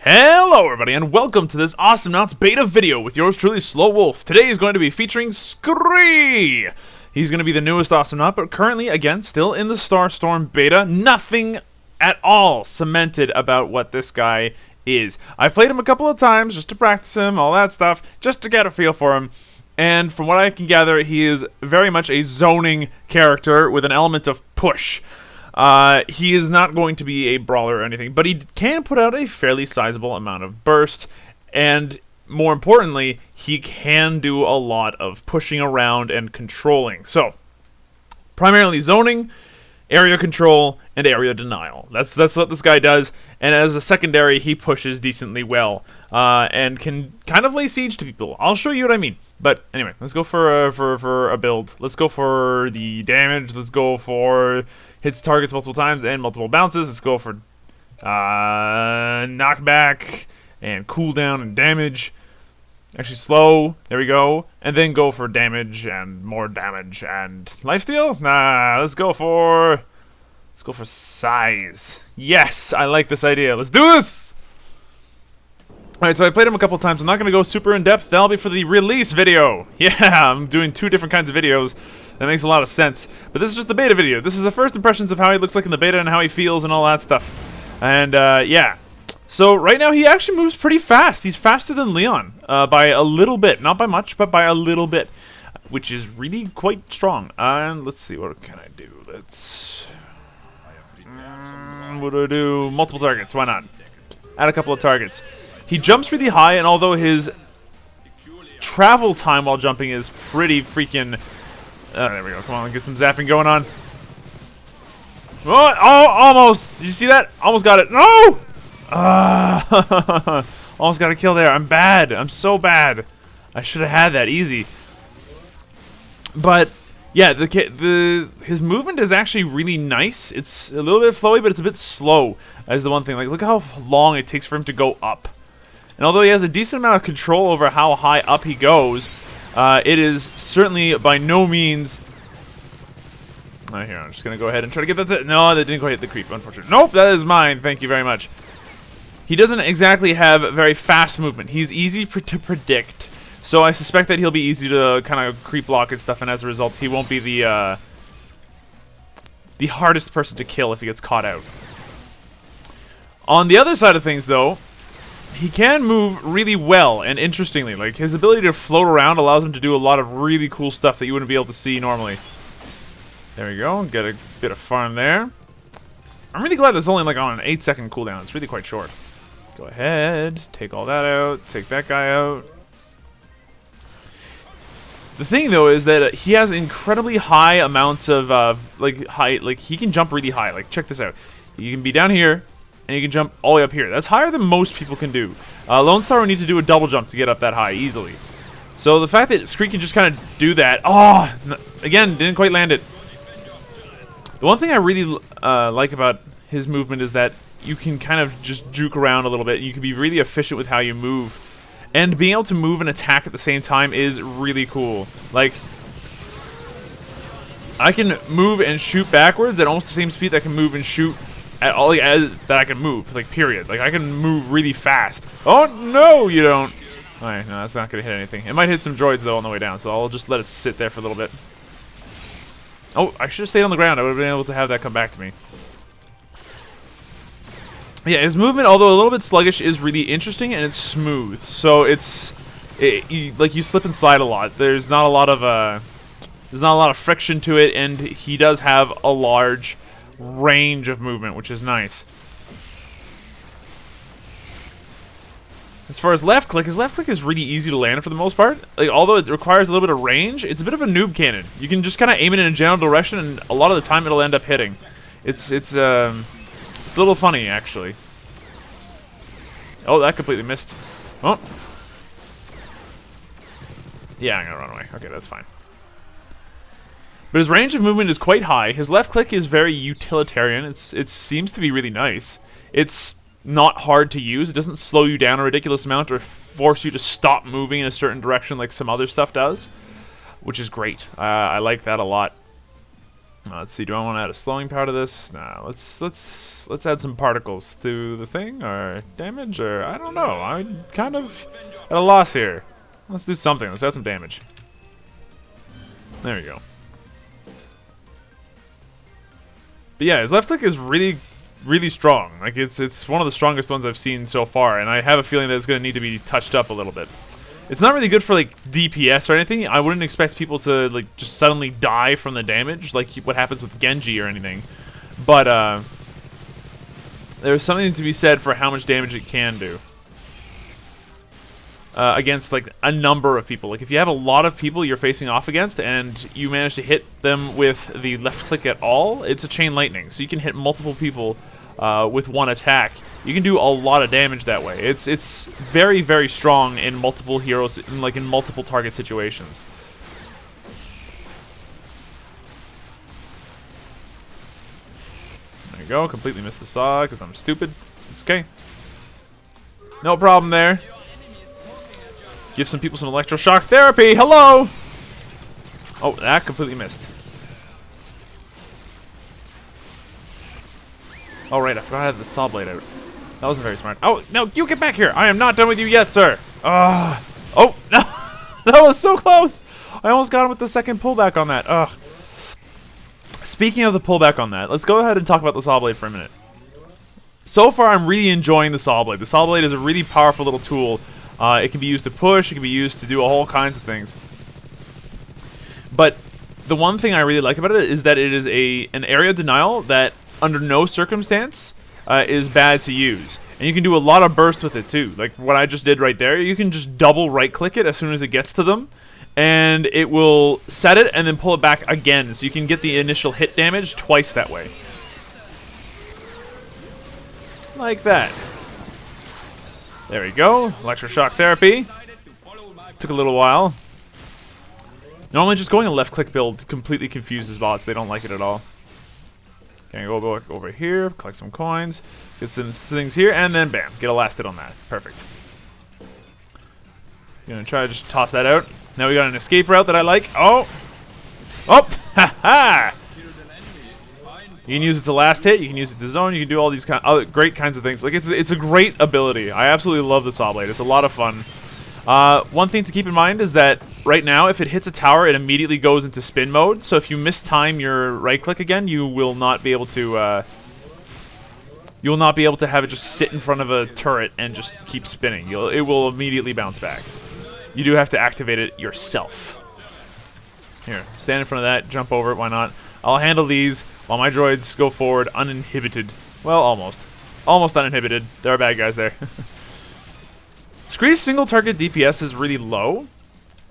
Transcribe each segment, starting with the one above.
Hello everybody and welcome to this Awesomenauts beta video with yours truly, SlowWolf. Today is going to be featuring Skree. He's going to be the newest Awesomenaut, but currently, again, still in the Starstorm beta. Nothing at all cemented about what this guy is. I played him a couple of times just to practice him, all that stuff, just to get a feel for him. And from what I can gather, he is very much a zoning character with an element of push. He is not going to be a brawler or anything, but he can put out a fairly sizable amount of burst, and more importantly, he can do a lot of pushing around and controlling. So, primarily zoning, area control, and area denial. That's what this guy does, and as a secondary, he pushes decently well, and can kind of lay siege to people. I'll show you what I mean. But anyway, let's go for a build. Let's go for the damage. Let's go for hits targets multiple times and multiple bounces. Let's go for knockback and cooldown and damage. Actually, slow. There we go. And then go for damage and more damage and lifesteal. Nah, let's go for size. Yes, I like this idea. Let's do this. Alright, so I played him a couple times. I'm not going to go super in-depth. That'll be for the release video. Yeah, I'm doing two different kinds of videos. That makes a lot of sense. But this is just the beta video. This is the first impressions of how he looks like in the beta and how he feels and all that stuff. And, yeah. So, right now, he actually moves pretty fast. He's faster than Leon by a little bit. Not by much, but by a little bit. Which is really quite strong. And let's see, what can I do? Let's... what do I do? Multiple targets, why not? Add a couple of targets. He jumps really high, and although his travel time while jumping is pretty freaking... there we go. Come on, get some zapping going on. Oh, almost! Did you see that? Almost got it. No! Almost got a kill there. I'm bad. I'm so bad. I should have had that easy. But, yeah, his movement is actually really nice. It's a little bit flowy, but it's a bit slow, as the one thing. Like, look how long it takes for him to go up. And although he has a decent amount of control over how high up he goes, it is certainly by no means... here, I'm just going to go ahead and try to get that... No, that didn't quite hit the creep, unfortunately. Nope, that is mine. Thank you very much. He doesn't exactly have very fast movement. He's easy to predict. So I suspect that he'll be easy to kind of creep block and stuff, and as a result, he won't be the hardest person to kill if he gets caught out. On the other side of things, though, he can move really well and interestingly. Like, his ability to float around allows him to do a lot of really cool stuff that you wouldn't be able to see normally. There we go. Get a bit of fun there. I'm really glad that's only like on an 8-second cooldown. It's really quite short. Go ahead. Take all that out. Take that guy out. The thing, though, is that he has incredibly high amounts of, like, he can jump really high. Like, check this out. You can be down here, and you can jump all the way up here. That's higher than most people can do. Lone Star would need to do a double jump to get up that high easily. So the fact that Skree can just kind of do that... Oh! Again, didn't quite land it. The one thing I really like about his movement is that you can kind of just juke around a little bit. You can be really efficient with how you move. And being able to move and attack at the same time is really cool. Like, I can move and shoot backwards at almost the same speed that I can move and shoot at all that I can move. Like, period. Like, I can move really fast. Oh, no, you don't. Alright, no, that's not going to hit anything. It might hit some droids, though, on the way down, so I'll just let it sit there for a little bit. Oh, I should have stayed on the ground. I would have been able to have that come back to me. Yeah, his movement, although a little bit sluggish, is really interesting, and it's smooth. So it's... like, you slip and slide a lot. There's not a lot of friction to it, and he does have a large range of movement, which is nice. As far as left click, his left click is really easy to land for the most part. Like, although it requires a little bit of range, it's a bit of a noob cannon. You can just kind of aim it in a general direction, and a lot of the time it'll end up hitting. It's a little funny, actually. Oh, that completely missed. Oh. Yeah, I'm gonna run away. Okay, that's fine. But his range of movement is quite high. His left click is very utilitarian. It seems to be really nice. It's not hard to use. It doesn't slow you down a ridiculous amount or force you to stop moving in a certain direction like some other stuff does, which is great. I like that a lot. Let's see. Do I want to add a slowing power to this? Nah. Let's add some particles to the thing, or damage, or I don't know. I'm kind of at a loss here. Let's do something. Let's add some damage. There we go. But yeah, his left click is really strong. Like it's one of the strongest ones I've seen so far, and I have a feeling that it's going to need to be touched up a little bit. It's not really good for like DPS or anything. I wouldn't expect people to like just suddenly die from the damage like what happens with Genji or anything. But there's something to be said for how much damage it can do against like a number of people. Like if you have a lot of people you're facing off against and you manage to hit them with the left click at all, it's a chain lightning. So you can hit multiple people with one attack. You can do a lot of damage that way. It's very, very strong in multiple heroes, in multiple target situations. There you go. Completely missed the saw because I'm stupid. It's okay. No problem there. Give some people some electroshock therapy. Hello! Oh, that completely missed. Oh, right. I forgot I had the saw blade out. That wasn't very smart. Oh, no, you get back here. I am not done with you yet, sir. Oh, no. That was so close. I almost got him with the second pullback on that. Ugh. Speaking of the pullback on that, let's go ahead and talk about the saw blade for a minute. So far, I'm really enjoying the saw blade. The saw blade is a really powerful little tool. It can be used to push. It can be used to do a whole kinds of things. But the one thing I really like about it is that it is an area denial that under no circumstance is bad to use. And you can do a lot of burst with it too. Like what I just did right there, you can just double right click it as soon as it gets to them, and it will set it and then pull it back again. So you can get the initial hit damage twice that way. Like that. There we go. Electroshock therapy. Took a little while. Normally just going a left click build completely confuses bots. They don't like it at all. Okay, go back over here, collect some coins, get some things here, and then bam, get a last hit on that. Perfect. Gonna try to just toss that out. Now we got an escape route that I like. Oh! Oh! Ha ha! You can use it to last hit, you can use it to zone, you can do all these other great kinds of things. Like it's a great ability. I absolutely love the saw blade. It's a lot of fun. One thing to keep in mind is that right now, if it hits a tower, it immediately goes into spin mode. So if you mistime your right click again, you will not be able to have it just sit in front of a turret and just keep spinning. It will immediately bounce back. You do have to activate it yourself. Here, stand in front of that, jump over it. Why not? I'll handle these while my droids go forward uninhibited. Well, almost uninhibited. There are bad guys there. Skree's single target DPS is really low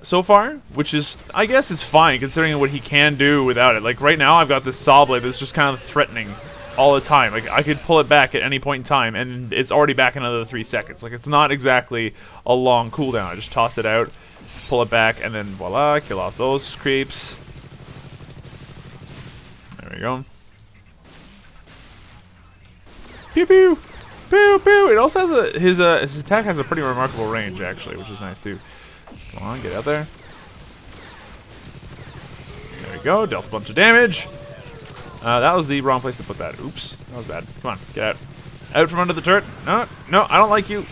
so far, which is, I guess, is fine considering what he can do without it. Like right now, I've got this saw blade that's just kind of threatening all the time. Like I could pull it back at any point in time, and it's already back another 3 seconds. Like it's not exactly a long cooldown. I just toss it out, pull it back, and then voila, kill off those creeps. There we go. Pew pew. Pew pew! It also has his attack has a pretty remarkable range actually, which is nice too. Come on, get out there. There we go, dealt a bunch of damage. That was the wrong place to put that. Oops, that was bad. Come on, get out. Out from under the turret. No, no, I don't like you.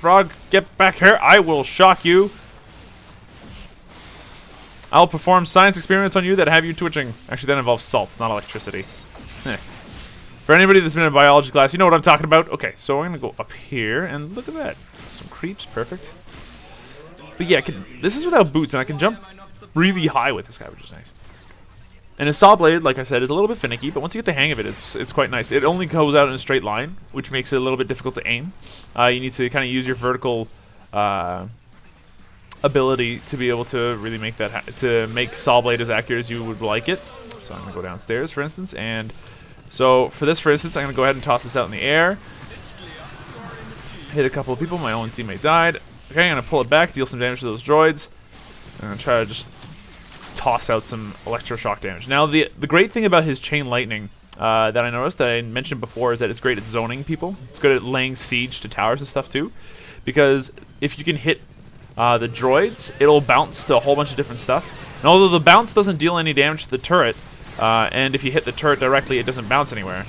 Frog, get back here. I will shock you. I'll perform science experiments on you that have you twitching. Actually, that involves salt, not electricity. For anybody that's been in biology class, you know what I'm talking about. Okay, so we're going to go up here, and look at that. Some creeps, perfect. But yeah, this is without boots, and I can jump really high with this guy, which is nice. And his saw blade, like I said, is a little bit finicky, but once you get the hang of it, it's quite nice. It only goes out in a straight line, which makes it a little bit difficult to aim. You need to kind of use your vertical ability to be able to really make that to make saw blade as accurate as you would like it. So I'm going to go downstairs, for instance, and so for this, for instance, I'm going to go ahead and toss this out in the air. Hit a couple of people. My own teammate died. Okay, I'm going to pull it back, deal some damage to those droids. I'm going to try to just toss out some electroshock damage. Now, the great thing about his chain lightning that I noticed, that I mentioned before, is that it's great at zoning people. It's good at laying siege to towers and stuff, too. Because if you can hit the droids, it'll bounce to a whole bunch of different stuff. And although the bounce doesn't deal any damage to the turret, And if you hit the turret directly, it doesn't bounce anywhere.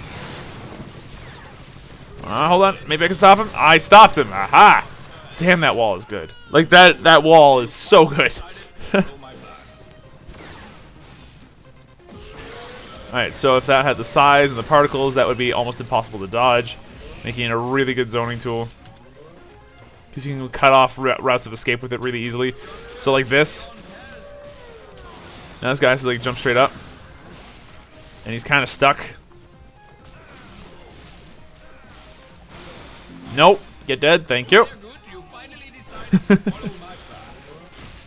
Hold on. Maybe I can stop him. I stopped him. Aha! Damn, that wall is good. Like, that wall is so good. Alright, so if that had the size and the particles, that would be almost impossible to dodge, making it a really good zoning tool. Because you can cut off routes of escape with it really easily. So like this. Now this guy has to like jump straight up. And he's kind of stuck. Nope. Get dead. Thank you.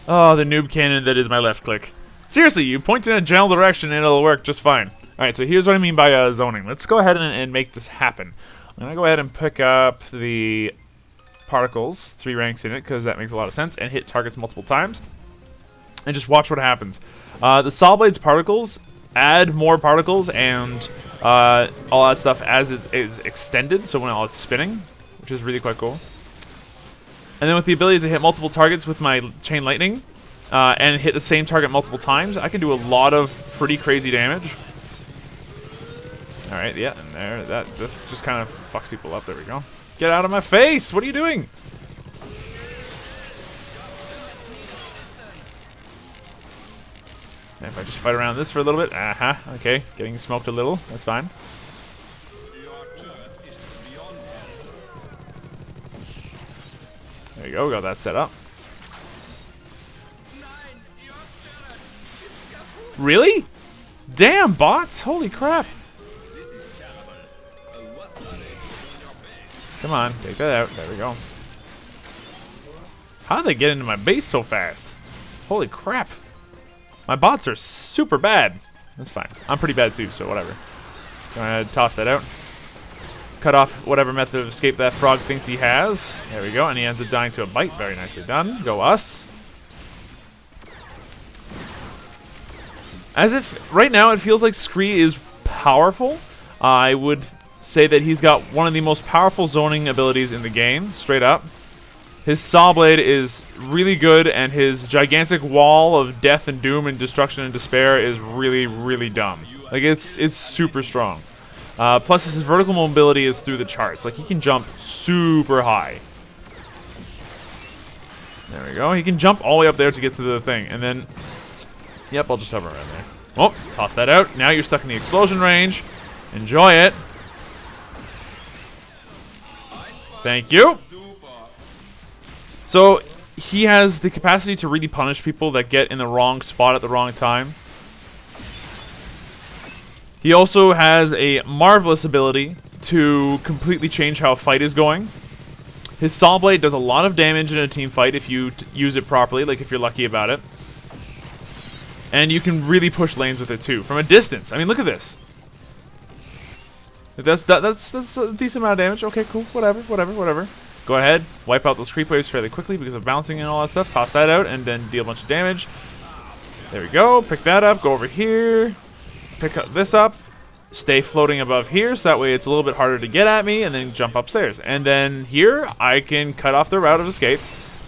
Oh, the noob cannon that is my left click. Seriously, you point in a general direction and it'll work just fine. Alright, so here's what I mean by zoning. Let's go ahead and make this happen. I'm going to go ahead and pick up the particles, 3 ranks in it, because that makes a lot of sense, and hit targets multiple times. And just watch what happens. The Saw Blade's particles add more particles and all that stuff as it is extended, so when all it's spinning, which is really quite cool. And then with the ability to hit multiple targets with my Chain Lightning, and hit the same target multiple times, I can do a lot of pretty crazy damage. Alright, yeah, and there, that just kind of fucks people up. There we go. Get out of my face! What are you doing? And if I just fight around this for a little bit, okay, getting smoked a little, that's fine. There you go, got that set up. Really? Damn, bots! Holy crap! Come on, take that out. There we go. How did they get into my base so fast? Holy crap. My bots are super bad. That's fine. I'm pretty bad too, so whatever. Gonna toss that out. Cut off whatever method of escape that frog thinks he has. There we go, and he ends up dying to a bite. Very nicely done. Go us. As if, right now, it feels like Skree is powerful. I would say that he's got one of the most powerful zoning abilities in the game, straight up. His Saw Blade is really good, and his gigantic wall of death and doom and destruction and despair is really, really dumb. Like, it's super strong. Plus, his vertical mobility is through the charts. Like, he can jump super high. There we go. He can jump all the way up there to get to the thing, and then... Yep, I'll just hover around there. Oh, toss that out. Now you're stuck in the explosion range. Enjoy it. Thank you. So, he has the capacity to really punish people that get in the wrong spot at the wrong time. He also has a marvelous ability to completely change how a fight is going. His Saw Blade does a lot of damage in a team fight if you use it properly, like if you're lucky about it. And you can really push lanes with it too, from a distance. I mean, look at this. That's a decent amount of damage. Okay, cool. Whatever. Go ahead, wipe out those creep waves fairly quickly because of bouncing and all that stuff. Toss that out and then deal a bunch of damage. There we go. Pick that up. Go over here. Pick up this up. Stay floating above here, so that way it's a little bit harder to get at me, and then jump upstairs. And then here, I can cut off the route of escape.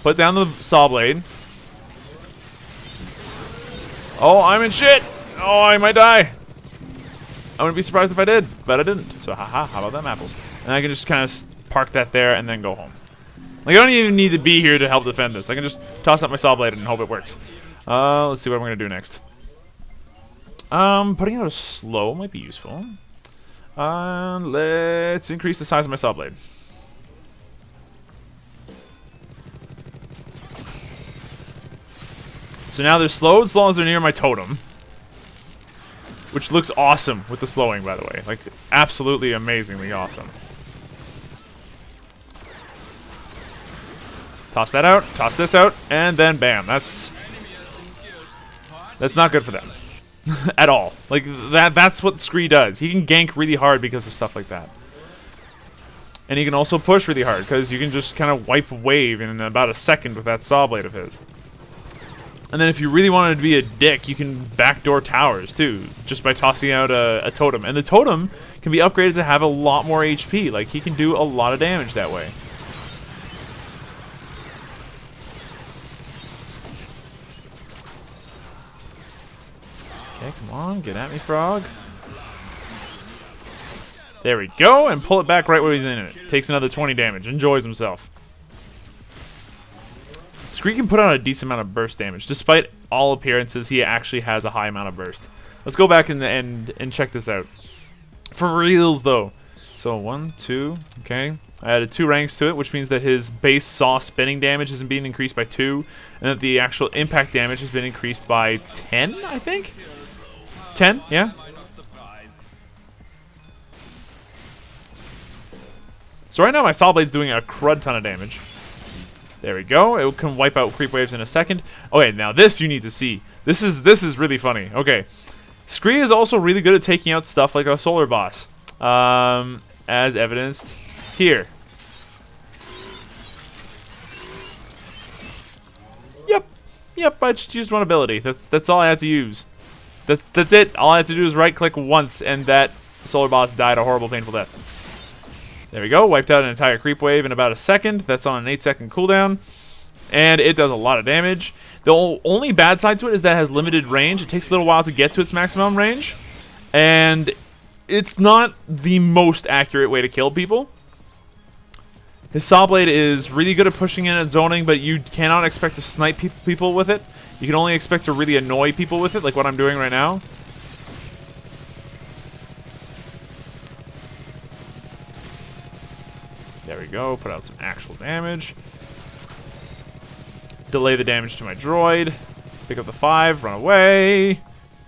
Put down the Saw Blade. Oh, I'm in shit! Oh, I might die. I wouldn't be surprised if I did, but I didn't. So, haha, how about them apples? And I can just kind of park that there and then go home. Like, I don't even need to be here to help defend this. I can just toss up my Saw Blade and hope it works. Let's see what I'm going to do next. Putting out a slow might be useful. Let's increase the size of my Saw Blade. So now they're slowed as long as they're near my totem. Which looks awesome with the slowing, by the way. Like, absolutely amazingly awesome. Toss that out, toss this out, and then bam. That's not good for them. At all. Like, that's what Skree does. He can gank really hard because of stuff like that. And he can also push really hard, because you can just kind of wipe a wave in about a second with that Saw Blade of his. And then if you really wanted to be a dick, you can backdoor towers, too, just by tossing out a totem. And the totem can be upgraded to have a lot more HP. Like, he can do a lot of damage that way. Okay, come on. Get at me, frog. There we go. And pull it back right where he's in it. Takes another 20 damage. Enjoys himself. Skree can put on a decent amount of burst damage. Despite all appearances, he actually has a high amount of burst. Let's go back and check this out. For reals, though. So, 1, 2, okay. I added 2 ranks to it, which means that his base saw spinning damage isn't being increased by 2, and that the actual impact damage has been increased by 10, I think? 10, yeah? So right now my Saw Blade's doing a crud ton of damage. There we go. It can wipe out creep waves in a second. Okay, now this you need to see. This is really funny. Okay. Skree is also really good at taking out stuff like a solar boss. As evidenced here. Yep, I just used one ability. That's all I had to use. That's it. All I had to do is right click once and that solar boss died a horrible, painful death. There we go. Wiped out an entire creep wave in about a second. That's on an 8-second cooldown. And it does a lot of damage. The only bad side to it is that it has limited range. It takes a little while to get to its maximum range. And it's not the most accurate way to kill people. His Saw Blade is really good at pushing in and zoning, but you cannot expect to snipe people with it. You can only expect to really annoy people with it, like what I'm doing right now. There we go. Put out some actual damage. Delay the damage to my droid. Pick up the 5. Run away.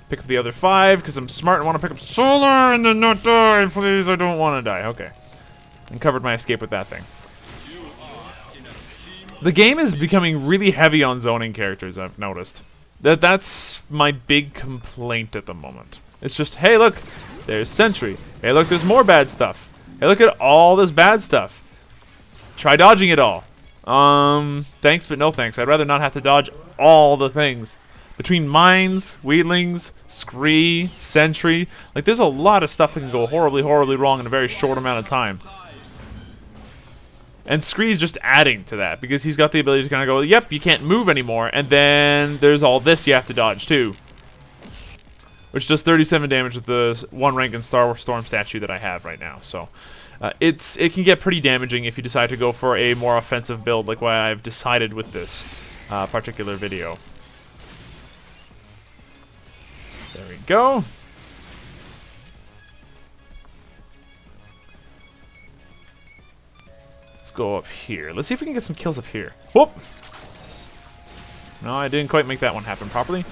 Pick up the other 5 because I'm smart and want to pick up solar and then not die. Please, I don't want to die. Okay. And covered my escape with that thing. The game is becoming really heavy on zoning characters, I've noticed. That's my big complaint at the moment. It's just, hey, look, there's Sentry. Hey, look, there's more bad stuff. Hey, look at all this bad stuff. Try dodging it all. Thanks, but no thanks. I'd rather not have to dodge all the things. Between mines, weedlings, Skree, Sentry, like there's a lot of stuff that can go horribly, horribly wrong in a very short amount of time. And Skree's just adding to that, because he's got the ability to kind of go, yep, you can't move anymore, and then there's all this you have to dodge, too. Which does 37 damage with the 1 rank in Star Storm statue that I have right now, so... it can get pretty damaging if you decide to go for a more offensive build, like what I've decided with this particular video. There we go. Go up here. Let's see if we can get some kills up here. Whoop! No, I didn't quite make that one happen properly.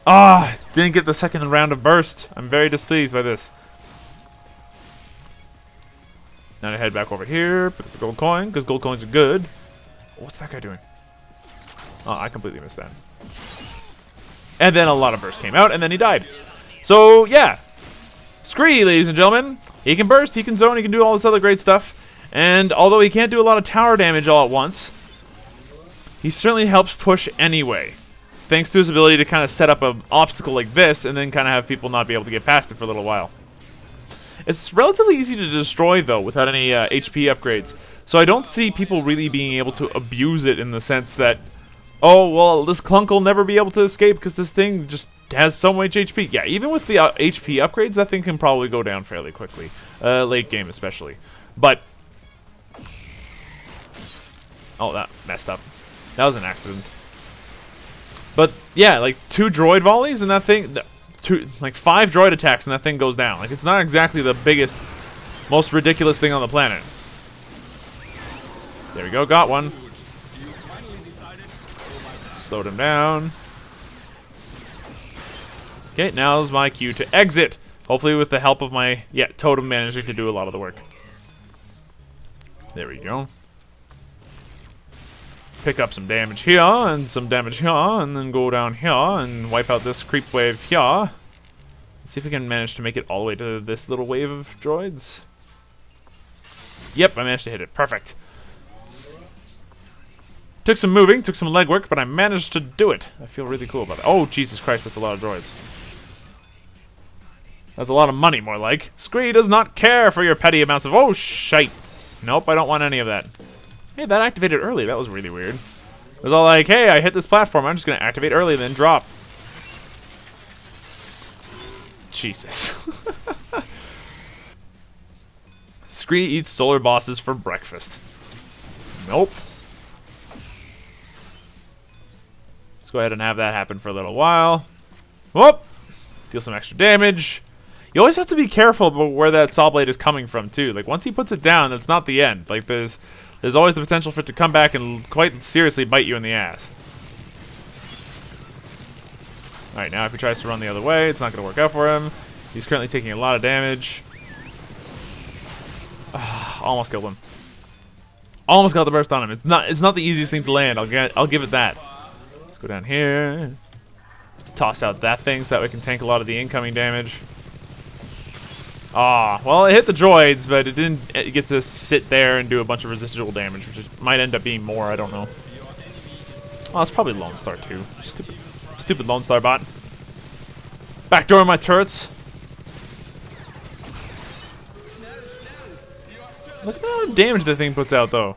Ah! Didn't get the second round of burst. I'm very displeased by this. Now I head back over here, pick up the gold coin, because gold coins are good. What's that guy doing? Oh, I completely missed that. And then a lot of burst came out, and then he died. So, yeah. Skree, ladies and gentlemen. He can burst, he can zone, he can do all this other great stuff. And although he can't do a lot of tower damage all at once, he certainly helps push anyway. Thanks to his ability to kind of set up an obstacle like this and then kind of have people not be able to get past it for a little while. It's relatively easy to destroy, though, without any HP upgrades. So I don't see people really being able to abuse it in the sense that, oh, well, this clunk will never be able to escape because this thing just has so much HP. Yeah, even with the HP upgrades, that thing can probably go down fairly quickly. Late game especially. But... oh, that messed up. That was an accident. But, yeah, like 2 droid volleys and that thing... like 5 droid attacks and that thing goes down. Like, it's not exactly the biggest, most ridiculous thing on the planet. There we go, got one. Slowed him down. Okay, now's my cue to exit. Hopefully with the help of my, totem managing to do a lot of the work. There we go. Pick up some damage here, and some damage here, and then go down here, and wipe out this creep wave here. Let's see if we can manage to make it all the way to this little wave of droids. Yep, I managed to hit it. Perfect. Took some moving, took some legwork, but I managed to do it. I feel really cool about it. Oh, Jesus Christ, that's a lot of droids. That's a lot of money, more like. Skree does not care for your petty amounts of... oh, shite. Nope, I don't want any of that. Hey, that activated early. That was really weird. It was all like, hey, I hit this platform. I'm just going to activate early, then drop. Jesus. Skree eats solar bosses for breakfast. Nope. Let's go ahead and have that happen for a little while. Whoop! Deal some extra damage. You always have to be careful about where that saw blade is coming from, too. Like, once he puts it down, that's not the end. Like, there's always the potential for it to come back and quite seriously bite you in the ass. Alright, now if he tries to run the other way, it's not going to work out for him. He's currently taking a lot of damage. Almost killed him. Almost got the burst on him. It's not the easiest thing to land. I'll give it that. Let's go down here. Toss out that thing so that we can tank a lot of the incoming damage. Well, it hit the droids, but it didn't get to sit there and do a bunch of residual damage, which might end up being more. I don't know. Oh, it's probably Lone Star too. Stupid Lone Star bot. Backdoor my turrets. Look at how much damage that thing puts out, though.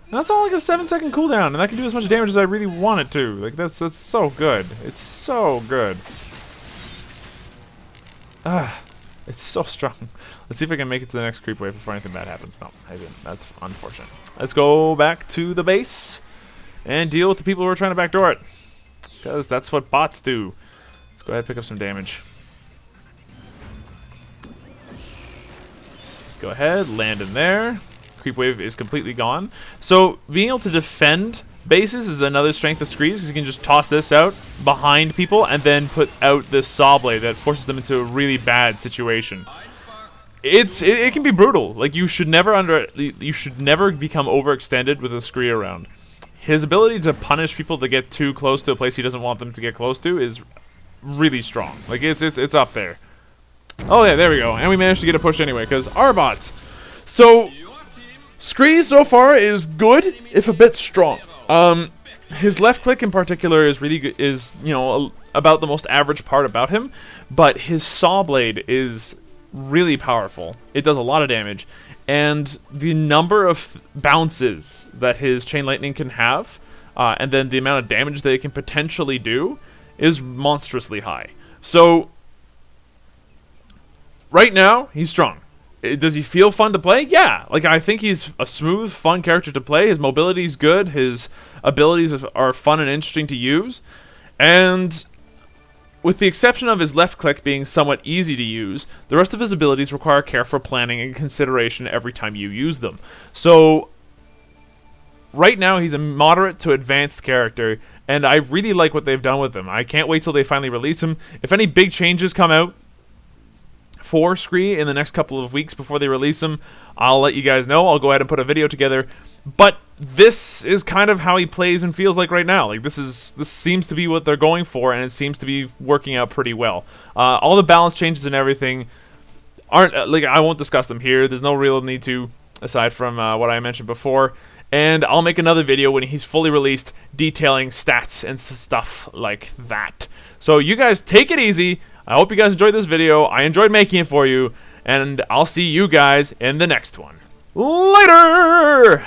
And that's all like a 7-second cooldown, and that can do as much damage as I really want it to. Like, that's so good. It's so good. It's so strong. Let's see if I can make it to the next creep wave before anything bad happens. No, I didn't. That's unfortunate. Let's go back to the base and deal with the people who are trying to backdoor it. Because that's what bots do. Let's go ahead and pick up some damage. Go ahead, land in there. Creep wave is completely gone. So being able to defend bases is another strength of Skree's, because you can just toss this out behind people and then put out this saw blade that forces them into a really bad situation. It can be brutal. Like, you should never become overextended with a Skree around. His ability to punish people to get too close to a place he doesn't want them to get close to is really strong. Like, it's up there. Oh yeah, there we go. And we managed to get a push anyway, because our bots. So Skree so far is good, if a bit strong. His left click in particular is really good, about the most average part about him, but his saw blade is really powerful. It does a lot of damage, and the number of bounces that his chain lightning can have, and then the amount of damage that it can potentially do is monstrously high. So right now, he's strong. Does he feel fun to play? Yeah. Like, I think he's a smooth, fun character to play. His mobility's good. His abilities are fun and interesting to use. And with the exception of his left click being somewhat easy to use, the rest of his abilities require careful planning and consideration every time you use them. So right now, he's a moderate to advanced character, and I really like what they've done with him. I can't wait till they finally release him. If any big changes come out for Skree in the next couple of weeks before they release him, I'll let you guys know. I'll go ahead and put a video together. But this is kind of how he plays and feels like right now. Like, this seems to be what they're going for, and it seems to be working out pretty well. All the balance changes and everything aren't I won't discuss them here. There's no real need to, aside from what I mentioned before. And I'll make another video when he's fully released, detailing stats and stuff like that. So you guys take it easy. I hope you guys enjoyed this video. I enjoyed making it for you, and I'll see you guys in the next one. Later!